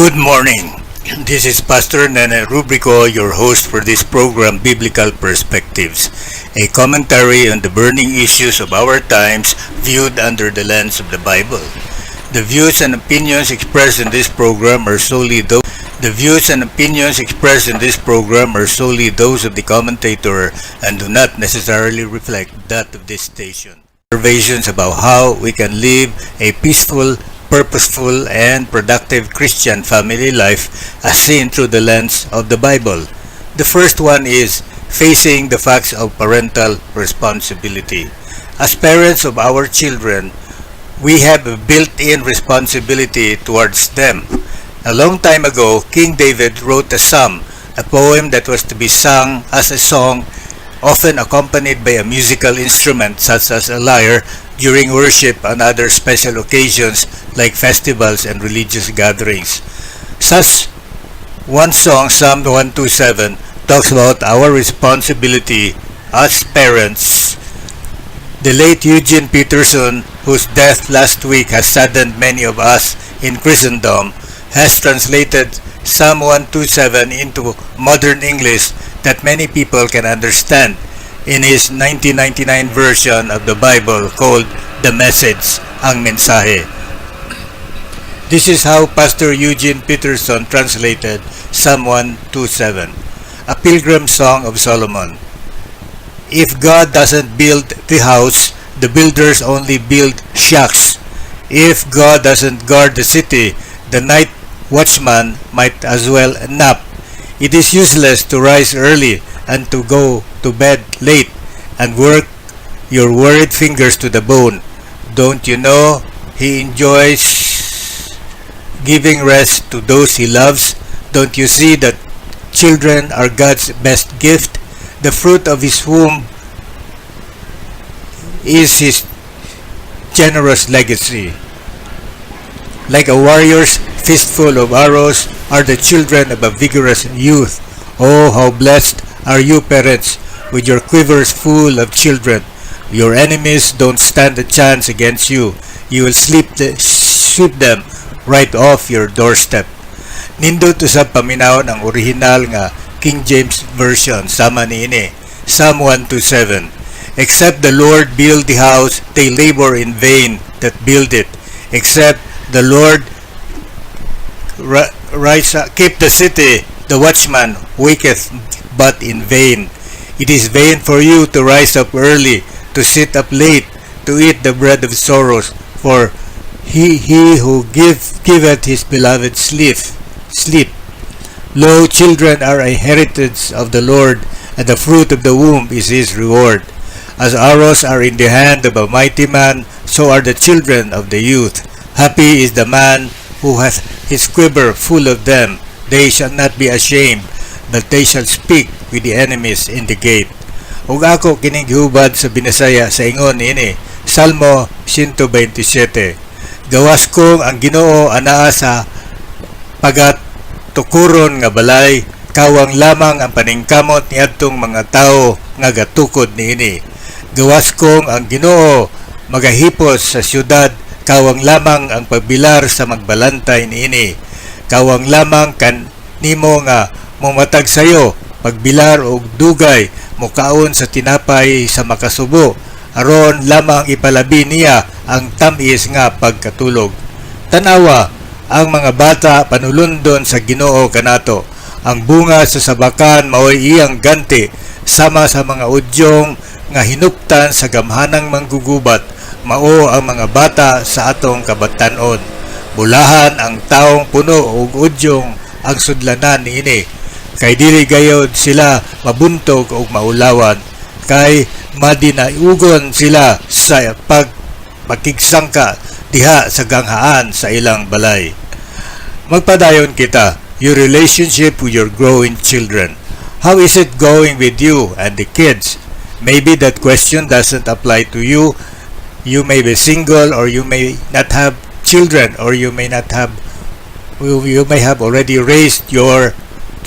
Good morning. This is Pastor Nene Rubrico, your host for this program, Biblical Perspectives, a commentary on the burning issues of our times viewed under the lens of the Bible. The views and opinions expressed in this program are solely those of the commentator and do not necessarily reflect that of this station. Observations about how we can live a peaceful, purposeful, and productive Christian family life as seen through the lens of the Bible. The first one is facing the facts of parental responsibility. As parents of our children, we have a built-in responsibility towards them. A long time ago, King David wrote a psalm, a poem that was to be sung as a song, often accompanied by a musical instrument such as a lyre during worship and other special occasions like festivals and religious gatherings. Such one song, Psalm 127, talks about our responsibility as parents. The late Eugene Peterson, whose death last week has saddened many of us in Christendom, has translated Psalm 127 into modern English that many people can understand in his 1999 version of the Bible called The Message, ang mensahe. This is how Pastor Eugene Peterson translated Psalm 127, a pilgrim song of Solomon. If God doesn't build the house, the builders only build shacks. If God doesn't guard the city, the night watchman might as well nap. It is useless to rise early and to go to bed late and work your worried fingers to the bone. Don't you know He enjoys giving rest to those He loves? Don't you see that children are God's best gift? The fruit of His womb is His generous legacy. Like a warrior's fistful of arrows are the children of a vigorous youth. Oh, how blessed are you, parents, with your quivers full of children. Your enemies don't stand a chance against you. You will sweep them right off your doorstep. Nindot usab paminawon ang original nga King James Version, sama niini, Psalm 127. Except the Lord build the house, they labor in vain that build it. Except the Lord keep the city, the watchman waketh but in vain. It is vain for you to rise up early, to sit up late, to eat the bread of sorrows, for he who giveth his beloved sleep. Lo, children are a heritage of the Lord, and the fruit of the womb is his reward. As arrows are in the hand of a mighty man, so are the children of the youth. Happy is the man who hath his quiver full of them. They shall not be ashamed, but they shall speak with the enemies in the gate. Ug ako kining gihubad sa Binasaya sa ingon ini, Salmo 127. Gawas kong ang Ginoo anaa sa pagatukuron nga balay, kawang lamang ang paningkamot niadtong mga tao nga gatukod niini. Gawas kong ang Ginoo magahipos sa syudad, kawang lamang ang pagbilar sa magbalantay niini. Kawang lamang kan nimo nga mumatag sayo, pagbilar og dugay, mukaon sa tinapay sa makasubo, aron lamang ipalabi niya ang tamis nga pagkatulog. Tanawa, ang mga bata panulundon sa Ginoo kanato. Ang bunga sa sabakan maoy iyang ganti, sama sa mga udyong nga hinuptan sa gamhanang manggugubat, mao ang mga bata sa atong kabatanon. Bulahan ang taong puno og udyong ang sudlanan niini, kay dili gayod sila mabuntog og maulawan, kay madinayugon sila sa pagkigsangka diha sa ganghaan sa ilang balay. Magpadayon kita, your relationship with your growing children. How is it going with you and the kids? Maybe that question doesn't apply to you. You may be single, or you may not have children, or you may have already raised your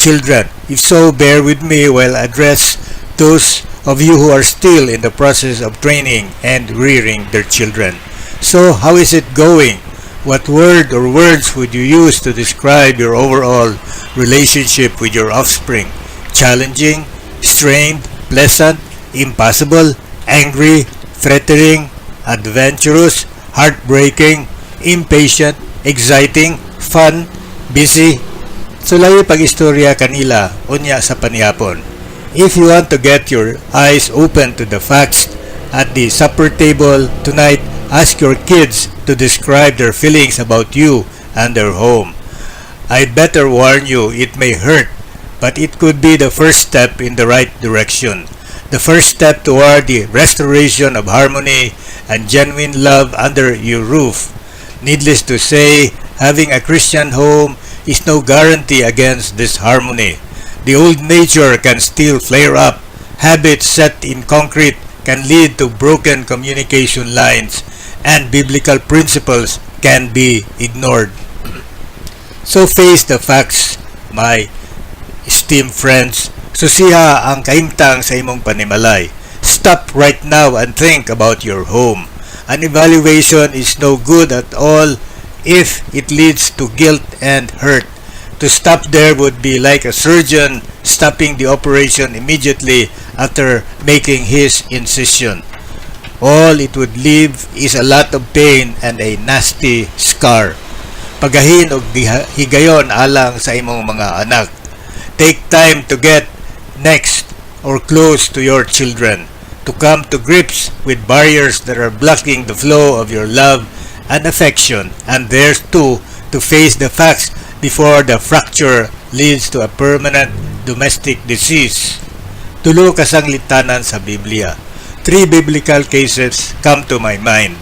children. If so, bear with me while I address those of you who are still in the process of training and rearing their children. So, how is it going? What word or words would you use to describe your overall relationship with your offspring? Challenging, strained, pleasant, impossible, angry, threatening, adventurous, heartbreaking, impatient, exciting, fun, busy. Sulay pag-istorya kanila unya sa panihapon. If you want to get your eyes open to the facts at the supper table tonight, ask your kids to describe their feelings about you and their home. I'd better warn you, it may hurt, but it could be the first step in the right direction. The first step toward the restoration of harmony and genuine love under your roof. Needless to say, having a Christian home is no guarantee against this harmony. The old nature can still flare up. Habits set in concrete can lead to broken communication lines, and biblical principles can be ignored. So face the facts, my esteemed friends. Susiha ang kaimtang sa imong panimalay. Stop right now and think about your home. An evaluation is no good at all if it leads to guilt and hurt. To stop there would be like a surgeon stopping the operation immediately after making his incision. All it would leave is a lot of pain and a nasty scar. Pagahin og higayon alang sa imong mga anak. Take time to get next or close to your children, to come to grips with barriers that are blocking the flow of your love and affection, and there's too to face the facts before the fracture leads to a permanent domestic disease. Tulo kasang litanan sa Biblia. 3 biblical cases come to my mind.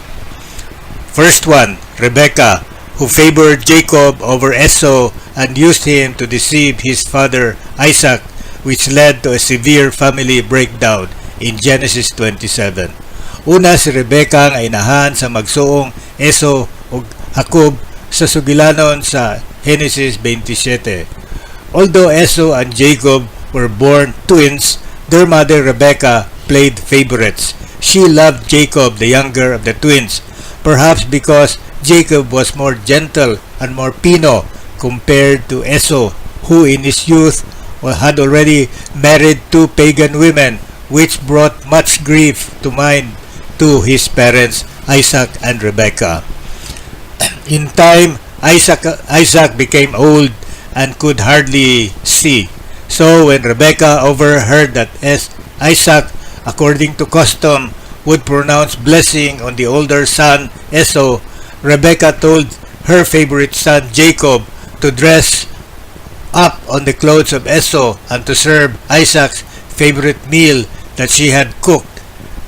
First one, Rebecca, who favored Jacob over Esau and used him to deceive his father Isaac, which led to a severe family breakdown in Genesis 27. Una si Rebecca ang inahan sa magsuong Esau ug Jacob sa sugilanon sa Genesis 27. Although Esau and Jacob were born twins, their mother Rebecca played favorites. She loved Jacob, the younger of the twins, perhaps because Jacob was more gentle and more pino compared to Esau, who in his youth had already married 2 pagan women, which brought much grief to mind to his parents, Isaac and Rebekah. In time, Isaac became old and could hardly see. So when Rebekah overheard that Isaac, according to custom, would pronounce blessing on the older son Esau, Rebekah told her favorite son Jacob to dress up on the clothes of Esau and to serve Isaac's favorite meal that she had cooked.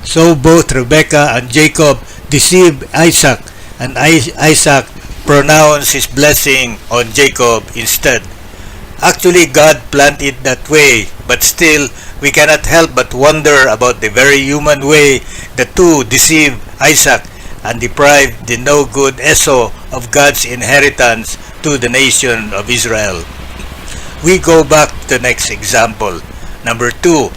So both Rebekah and Jacob deceived Isaac, and Isaac pronounced his blessing on Jacob instead. Actually, God planned it that way, but still, we cannot help but wonder about the very human way the two deceived Isaac and deprived the no-good Esau of God's inheritance to the nation of Israel. We go back to the next example. Number 2,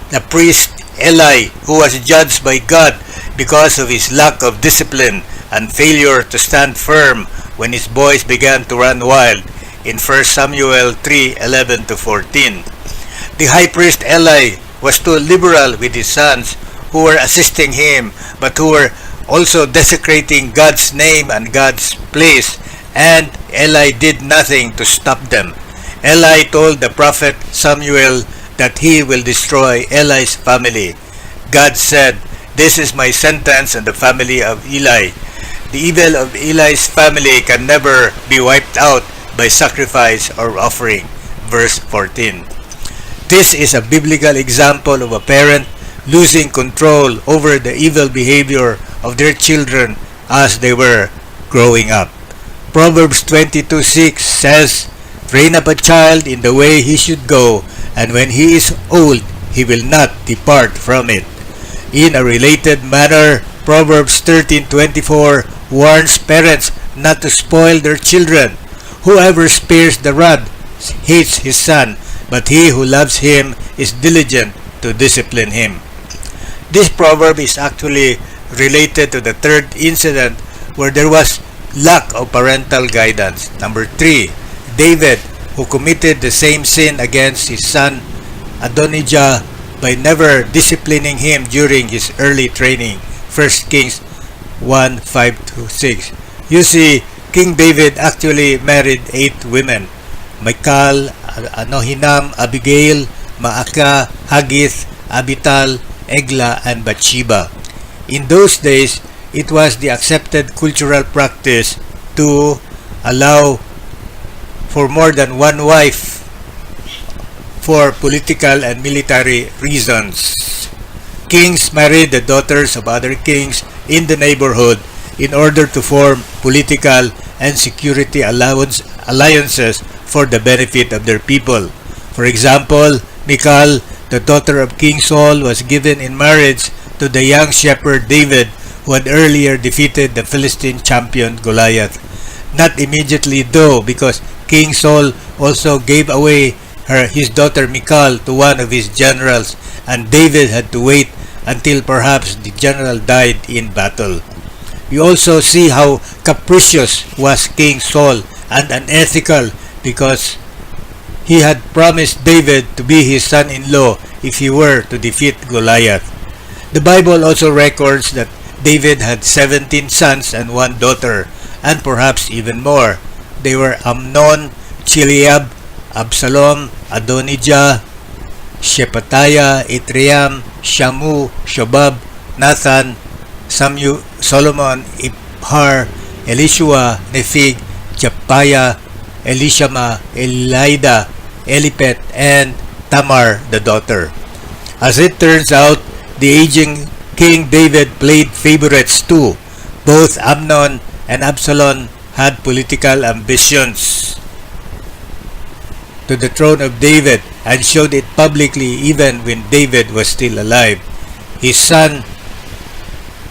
the priest Eli, who was judged by God because of his lack of discipline and failure to stand firm when his boys began to run wild in 1 Samuel 3:11-14. The high priest Eli was too liberal with his sons who were assisting him but who were also desecrating God's name and God's place, and Eli did nothing to stop them. Eli told the prophet Samuel that he will destroy Eli's family. God said, "This is my sentence on the family of Eli. The evil of Eli's family can never be wiped out by sacrifice or offering." Verse 14. This is a biblical example of a parent losing control over the evil behavior of their children as they were growing up. Proverbs 22:6 says, "Train up a child in the way he should go, and when he is old, he will not depart from it." In a related manner, Proverbs 13:24 warns parents not to spoil their children. "Whoever spares the rod hates his son, but he who loves him is diligent to discipline him." This proverb is actually related to the third incident where there was lack of parental guidance. Number 3, David, who committed the same sin against his son Adonijah by never disciplining him during his early training. 1 Kings 1:5-6. You see, King David actually married 8 women: Michal, Anohinam, Abigail, Maaka, Haggith, Abital, Egla, and Bathsheba. In those days, it was the accepted cultural practice to allow for more than one wife for political and military reasons. Kings married the daughters of other kings in the neighborhood in order to form political and security alliances for the benefit of their people. For example, Michal, the daughter of King Saul, was given in marriage to the young shepherd David, who had earlier defeated the Philistine champion Goliath. Not immediately though, because King Saul also gave away his daughter Michal to one of his generals, and David had to wait until perhaps the general died in battle. We also see how capricious was King Saul and unethical, because he had promised David to be his son-in-law if he were to defeat Goliath. The Bible also records that David had 17 sons and 1 daughter, and perhaps even more. They were Amnon, Chileab, Absalom, Adonijah, Shephatiah, Itream, Shamu, Shobab, Nathan, Solomon, Ibhar, Elishua, Nephig, Jappiah, Elishama, Elida, Elipet, and Tamar the daughter. As it turns out, the aging King David played favorites too. Both Amnon and Absalom had political ambitions to the throne of David and showed it publicly even when David was still alive. His son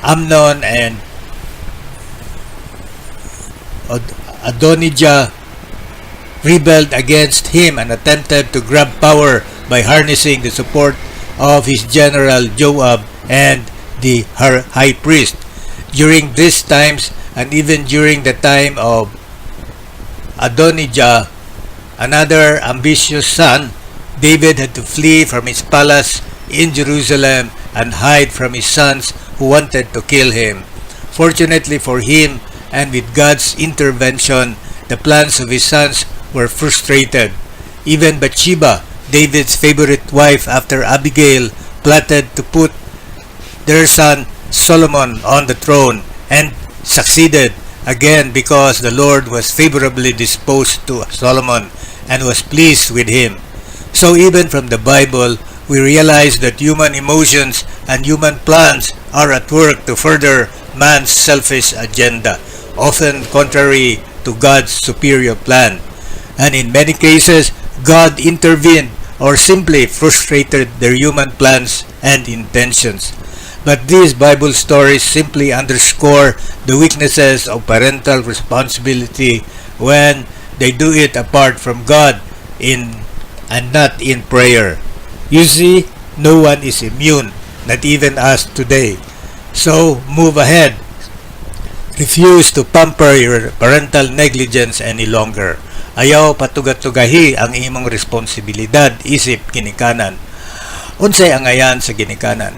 Amnon and Adonijah rebelled against him and attempted to grab power by harnessing the support of his general Joab and the high priest. During these times, and even during the time of Adonijah, another ambitious son, David had to flee from his palace in Jerusalem and hide from his sons who wanted to kill him. Fortunately for him, and with God's intervention, the plans of his sons were frustrated. Even Bathsheba, David's favorite wife after Abigail, plotted to put their son Solomon on the throne, and succeeded again because the Lord was favorably disposed to Solomon and was pleased with him. So even from the Bible, we realize that human emotions and human plans are at work to further man's selfish agenda, often contrary to God's superior plan. And in many cases, God intervened or simply frustrated their human plans and intentions. But these Bible stories simply underscore the weaknesses of parental responsibility when they do it apart from God and not in prayer. You see, no one is immune, not even us today. So move ahead. Refuse to pamper your parental negligence any longer. Ayaw patugat-tugahi ang imong responsibilidad isip ginikanan. Unsay ang ayan sa ginikanan?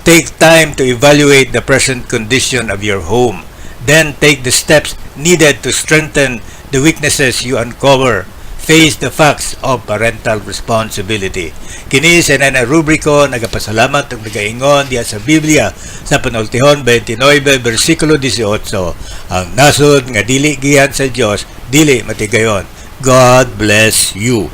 Take time to evaluate the present condition of your home. Then take the steps needed to strengthen the weaknesses you uncover. Face the facts of parental responsibility. Kini sa Nene rubriko nagapasalamat ug nagaingon diya sa Biblia sa Panultihon 29 versikulo 18. Ang nasod nga dili giyan sa Dios, dili matigayon. God bless you.